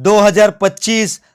2025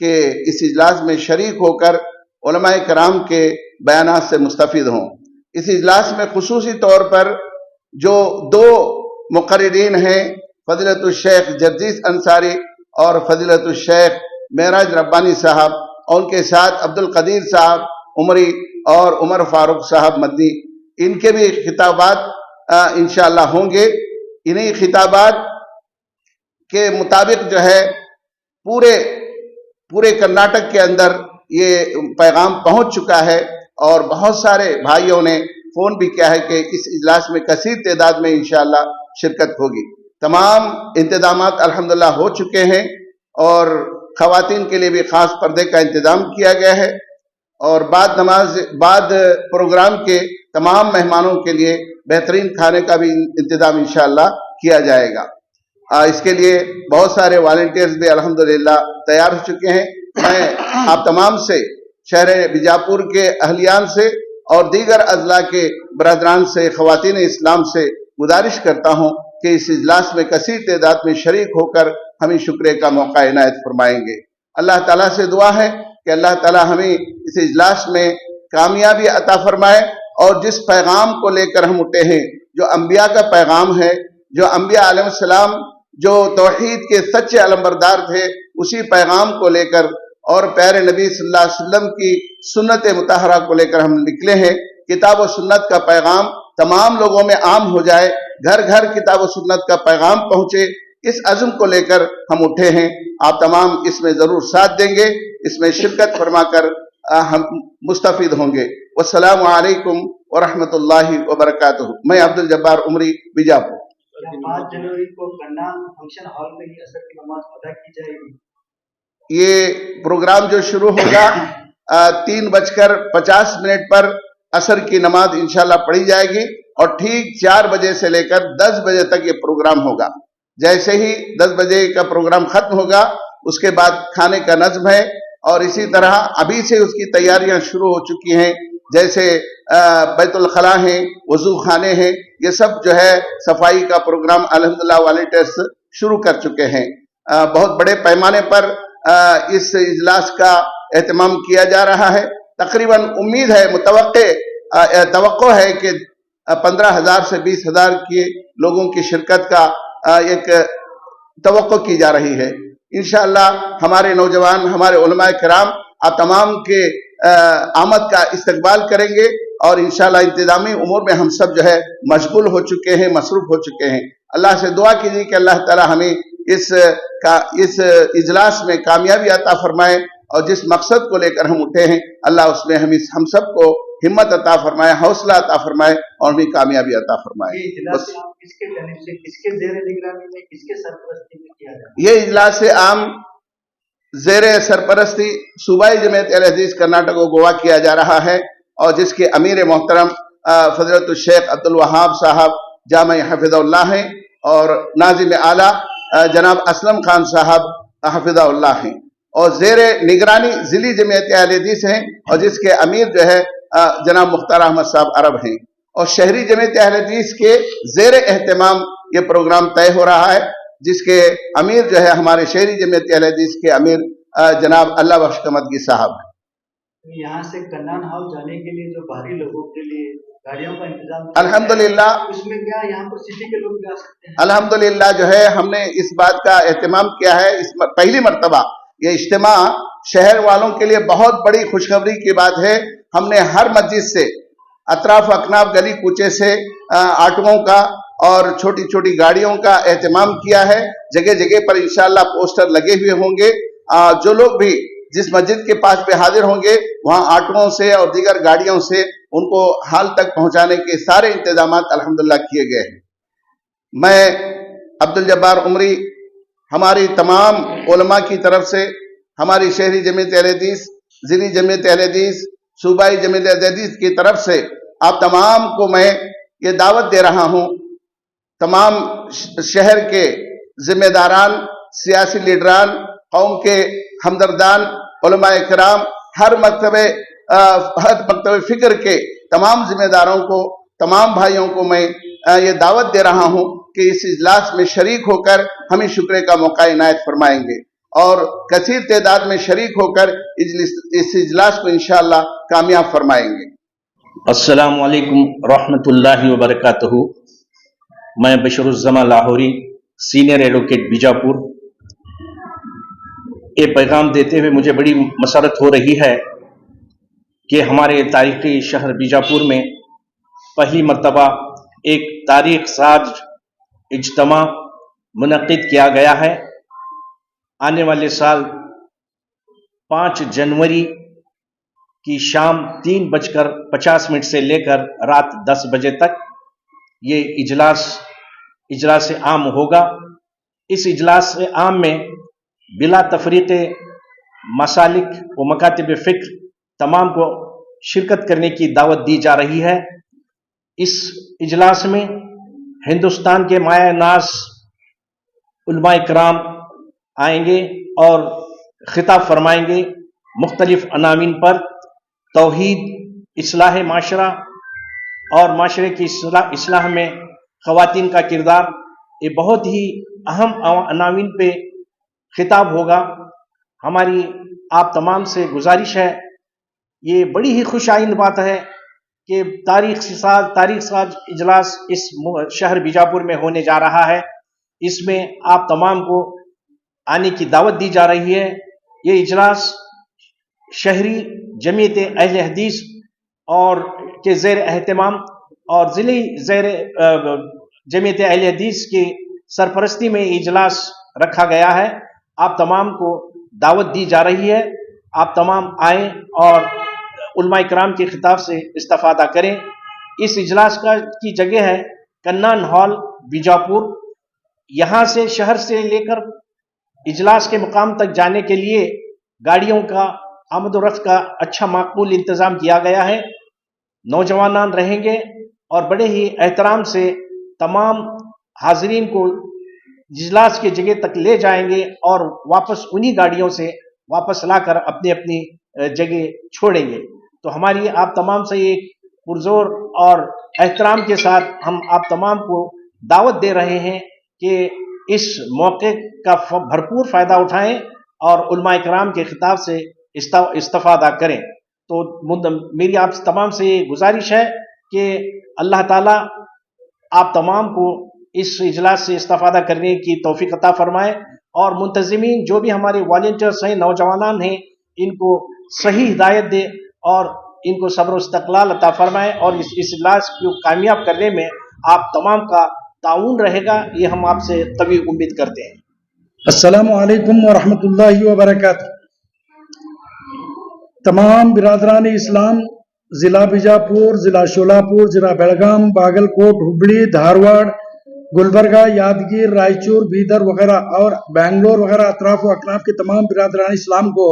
کہ اس اجلاس میں شریک ہو کر علماء کرام کے بیانات سے مستفید ہوں۔ اس اجلاس میں خصوصی طور پر جو دو مقررین ہیں، فضیلت الشیخ جرجیس انصاری اور فضیلت الشیخ معراج ربانی صاحب، اور ان کے ساتھ عبد القدیر صاحب عمری اور عمر فاروق صاحب مدنی، ان کے بھی خطابات انشاءاللہ ہوں گے۔ انہی خطابات کے مطابق جو ہے پورے کرناٹک کے اندر یہ پیغام پہنچ چکا ہے، اور بہت سارے بھائیوں نے فون بھی کیا ہے کہ اس اجلاس میں کثیر تعداد میں انشاءاللہ شرکت ہوگی۔ تمام انتظامات الحمدللہ ہو چکے ہیں، اور خواتین کے لیے بھی خاص پردے کا انتظام کیا گیا ہے، اور بعد پروگرام کے تمام مہمانوں کے لیے بہترین کھانے کا بھی انتظام انشاءاللہ کیا جائے گا۔ اس کے لیے بہت سارے والنٹیئرز بھی الحمدللہ تیار ہو چکے ہیں۔ میں آپ تمام سے، شہر بیجاپور کے اہلیان سے اور دیگر اضلاع کے برادران سے، خواتین اسلام سے گزارش کرتا ہوں کہ اس اجلاس میں کثیر تعداد میں شریک ہو کر ہمیں شکرے کا موقع عنایت فرمائیں گے۔ اللہ تعالیٰ سے دعا ہے کہ اللہ تعالیٰ ہمیں اس اجلاس میں کامیابی عطا فرمائے، اور جس پیغام کو لے کر ہم اٹھے ہیں، جو انبیاء کا پیغام ہے، جو انبیاء علیہ السلام جو توحید کے سچے علمبردار تھے، اسی پیغام کو لے کر اور پیارے نبی صلی اللہ علیہ وسلم کی سنت مطہرہ کو لے کر ہم نکلے ہیں۔ کتاب و سنت کا پیغام تمام لوگوں میں عام ہو جائے، گھر گھر کتاب و سنت کا پیغام پہنچے، اس عزم کو لے کر ہم اٹھے ہیں۔ آپ تمام اس میں ضرور ساتھ دیں گے، اس میں شرکت فرما کر ہم مستفید ہوں گے۔ والسلام علیکم ورحمۃ اللہ وبرکاتہ۔ میں عبد الجبار عمری، بیجاپور۔ 5 جنوری کو کنان فنکشن ہال میں یہ عصر کی نماز ادا کی جائے گی۔ یہ پروگرام جو شروع ہوگا 3:50 پر عصر کی نماز انشاءاللہ پڑھی جائے گی، اور ٹھیک 4 بجے سے لے کر 10 بجے تک یہ پروگرام ہوگا۔ جیسے ہی 10 بجے کا پروگرام ختم ہوگا، اس کے بعد کھانے کا نظم ہے، اور اسی طرح ابھی سے اس کی تیاریاں شروع ہو چکی ہیں، جیسے بیت الخلاء ہیں، وضو خانے ہیں، یہ سب جو ہے صفائی کا پروگرام الحمدللہ والنٹیئرز شروع کر چکے ہیں۔ بہت بڑے پیمانے پر اس اجلاس کا اہتمام کیا جا رہا ہے۔ تقریباً امید ہے، توقع ہے کہ 15,000 سے 20,000 کی لوگوں کی شرکت کا ایک توقع کی جا رہی ہے۔ انشاءاللہ ہمارے نوجوان، ہمارے علماء کرام آپ تمام کے آمد کا استقبال کریں گے، اور انشاءاللہ انتظامی امور میں ہم سب جو ہے مشغول ہو چکے ہیں، مصروف ہو چکے ہیں۔ اللہ سے دعا کیجیے کہ اللہ تعالی ہمیں اس اجلاس میں کامیابی عطا فرمائے، اور جس مقصد کو لے کر ہم اٹھے ہیں، اللہ اس میں ہم سب کو ہمت عطا فرمائے، حوصلہ عطا فرمائے، اور ہمیں کامیابی عطا فرمائے۔ یہ اجلاس عام کس کے جانب سے، کس کے زیر نگرانی میں، کس کے سرپرستی میں کیا جائے گا؟ یہ اجلاس عام زیر سرپرستی صوبائی جمعیت اہل حدیث کرناٹک و گوا کیا جا رہا ہے، اور جس کے امیر محترم فضیلت الشیخ عبد الوہاب صاحب جامع حفظہ اللہ ہیں، اور ناظم اعلیٰ جناب اسلم خان صاحب حفظہ اللہ ہیں، اور زیر نگرانی ضلعی جمعیت اہل حدیث ہیں، اور جس کے امیر جو ہے جناب مختار احمد صاحب عرب ہیں، اور شہری جمعیت اہل حدیث کے زیر اہتمام یہ پروگرام طے ہو رہا ہے، جس کے امیر جو ہے ہمارے شہری جمعیت اہل حدیث کے امیر جناب اللہ بخش کمدگی صاحب ہیں۔ یہاں سے کنان ہال جانے کے لیے جو باہری لوگوں کے لیے گاڑیوں کا انتظام الحمدللہ اس میں کیا یہاں پر سٹی کے لوگ جا سکتے ہیں؟ الحمدللہ جو ہے ہم نے اس بات کا اہتمام کیا ہے، پہلی مرتبہ یہ اجتماع شہر والوں کے لیے بہت بڑی خوشخبری کی بات ہے۔ ہم نے ہر مسجد سے، اطراف اکناف گلی کوچے سے آٹوؤں کا اور چھوٹی چھوٹی گاڑیوں کا اہتمام کیا ہے۔ جگہ جگہ پر انشاءاللہ پوسٹر لگے ہوئے ہوں گے۔ جو لوگ بھی جس مسجد کے پاس پہ حاضر ہوں گے، وہاں آٹوؤں سے اور دیگر گاڑیوں سے ان کو حال تک پہنچانے کے سارے انتظامات الحمدللہ کیے گئے ہیں۔ میں عبد الجبار عمری ہماری تمام علماء کی طرف سے، ہماری شہری جمعیت اہل حدیث، ضلعی جمعیت اہل حدیث، صوبائی جمعیت اہل حدیث کی طرف سے آپ تمام کو میں یہ دعوت دے رہا ہوں، تمام شہر کے ذمہ داران، سیاسی لیڈران، قوم کے ہمدردان، علماء کرام، ہر مکتب فکر کے تمام ذمہ داروں کو، تمام بھائیوں کو میں یہ دعوت دے رہا ہوں کہ اس اجلاس میں شریک ہو کر ہمیں شکرے کا موقع عنایت فرمائیں گے۔ اور کثیر تعداد میں شریک ہو کر اس اجلاس کو انشاءاللہ کامیاب فرمائیں گے۔ السلام علیکم ورحمۃ اللہ وبرکاتہ۔ میں بشر الزماں لاہوری، سینئر ایڈوکیٹ بیجاپور، یہ پیغام دیتے ہوئے مجھے بڑی مسرت ہو رہی ہے کہ ہمارے تاریخی شہر بیجاپور میں پہلی مرتبہ ایک تاریخ ساز اجتماع منعقد کیا گیا ہے۔ آنے والے سال 5 جنوری کی شام 3:50 سے لے کر رات 10 بجے تک یہ اجلاس عام ہوگا۔ اس اجلاس عام میں بلا تفریق مسالک و مکاتب فکر تمام کو شرکت کرنے کی دعوت دی جا رہی ہے۔ اس اجلاس میں ہندوستان کے مایہ ناز علماء کرام آئیں گے اور خطاب فرمائیں گے مختلف عناوین پر۔ توحید، اصلاح معاشرہ اور معاشرے کی اصلاح میں خواتین کا کردار، یہ بہت ہی اہم عناوین پہ خطاب ہوگا۔ ہماری آپ تمام سے گزارش ہے، یہ بڑی ہی خوش آئند بات ہے کہ تاریخ ساز اجلاس اس شہر بیجاپور میں ہونے جا رہا ہے۔ اس میں آپ تمام کو آنے کی دعوت دی جا رہی ہے۔ یہ اجلاس شہری جمعیت اہل حدیث اور کے زیر اہتمام اور ضلعی زیر جمعیت اہل حدیث کی سرپرستی میں اجلاس رکھا گیا ہے۔ آپ تمام کو دعوت دی جا رہی ہے، آپ تمام آئیں اور علماء کرام کے خطاب سے استفادہ کریں۔ اس اجلاس کی جگہ ہے کنان ہال بیجاپور۔ یہاں سے شہر سے لے کر اجلاس کے مقام تک جانے کے لیے گاڑیوں کا آمد و رفت کا اچھا معقول انتظام کیا گیا ہے۔ نوجوانان رہیں گے اور بڑے ہی احترام سے تمام حاضرین کو اجلاس کی جگہ تک لے جائیں گے اور واپس انہی گاڑیوں سے واپس لا کر اپنی اپنی جگہ چھوڑیں گے۔ تو ہماری آپ تمام سے ایک پرزور اور احترام کے ساتھ ہم آپ تمام کو دعوت دے رہے ہیں کہ اس موقع کا بھرپور فائدہ اٹھائیں اور علماء کرام کے خطاب سے استفادہ کریں۔ تو میری آپ تمام سے یہ گزارش ہے کہ اللہ تعالیٰ آپ تمام کو اس اجلاس سے استفادہ کرنے کی توفیق عطا فرمائے، اور منتظمین جو بھی ہمارے والنٹیئرس ہیں، نوجوانان ہیں، ان کو صحیح ہدایت دے اور ان کو صبر و استقلال عطا فرمائے، اور اس اجلاس کو کامیاب کرنے میں آپ تمام کا تعاون رہے گا، یہ ہم آپ سے طویل امید کرتے ہیں۔ السلام علیکم ورحمۃ اللہ وبرکاتہ۔ تمام برادران اسلام ضلع بیجاپور، ضلع شولاپور، ضلع بیلگام، باگلکوٹ، ہبلی، دھارواڑ، گلبرگہ، یادگیر، رائچور، بیدر وغیرہ اور بنگلور وغیرہ اطراف و اکناف کے تمام برادران اسلام کو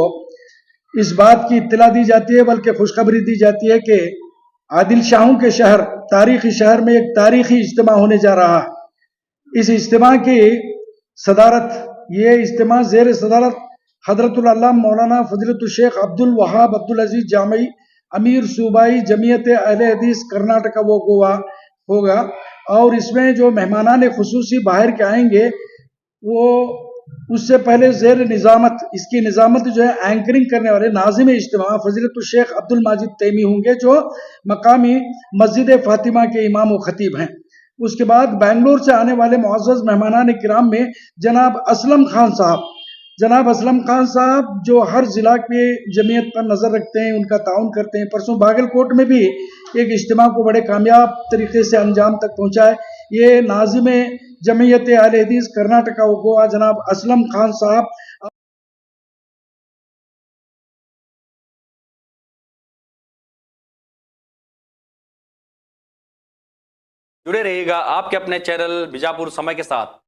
اس بات کی اطلاع دی جاتی ہے، بلکہ خوشخبری دی جاتی ہے کہ عادل شاہوں کے شہر، تاریخی شہر میں ایک تاریخی اجتماع ہونے جا رہا ہے۔ اس اجتماع کی صدارت، یہ اجتماع زیر صدارت حضرت العلامہ مولانا فضیلت الشیخ عبد الوہاب عبدالعزیز جامعی امیر صوبائی جمعیت اہل حدیث کرناٹکا وہ گوا ہوگا، اور اس میں جو مہمانان خصوصی باہر کے آئیں گے وہ اس سے پہلے زیر نظامت، اس کی نظامت جو ہے اینکرنگ کرنے والے ناظم اجتماع فضیلت الشیخ عبد الماجد تیمی ہوں گے، جو مقامی مسجد فاطمہ کے امام و خطیب ہیں۔ اس کے بعد بنگلور سے آنے والے معزز مہمانان کرام میں جناب اسلم خان صاحب جو ہر ضلع کے جمعیت پر نظر رکھتے ہیں، ان کا تعاون کرتے ہیں۔ پرسوں باگلکوٹ میں بھی ایک اجتماع کو بڑے کامیاب طریقے سے انجام تک پہنچا ہے۔ یہ ناظم جمعیت اہل حدیث کرناٹکا و گوا جناب اسلم خان صاحب جڑے رہیے گا آپ کے اپنے چینل بیجاپور سمے کے ساتھ۔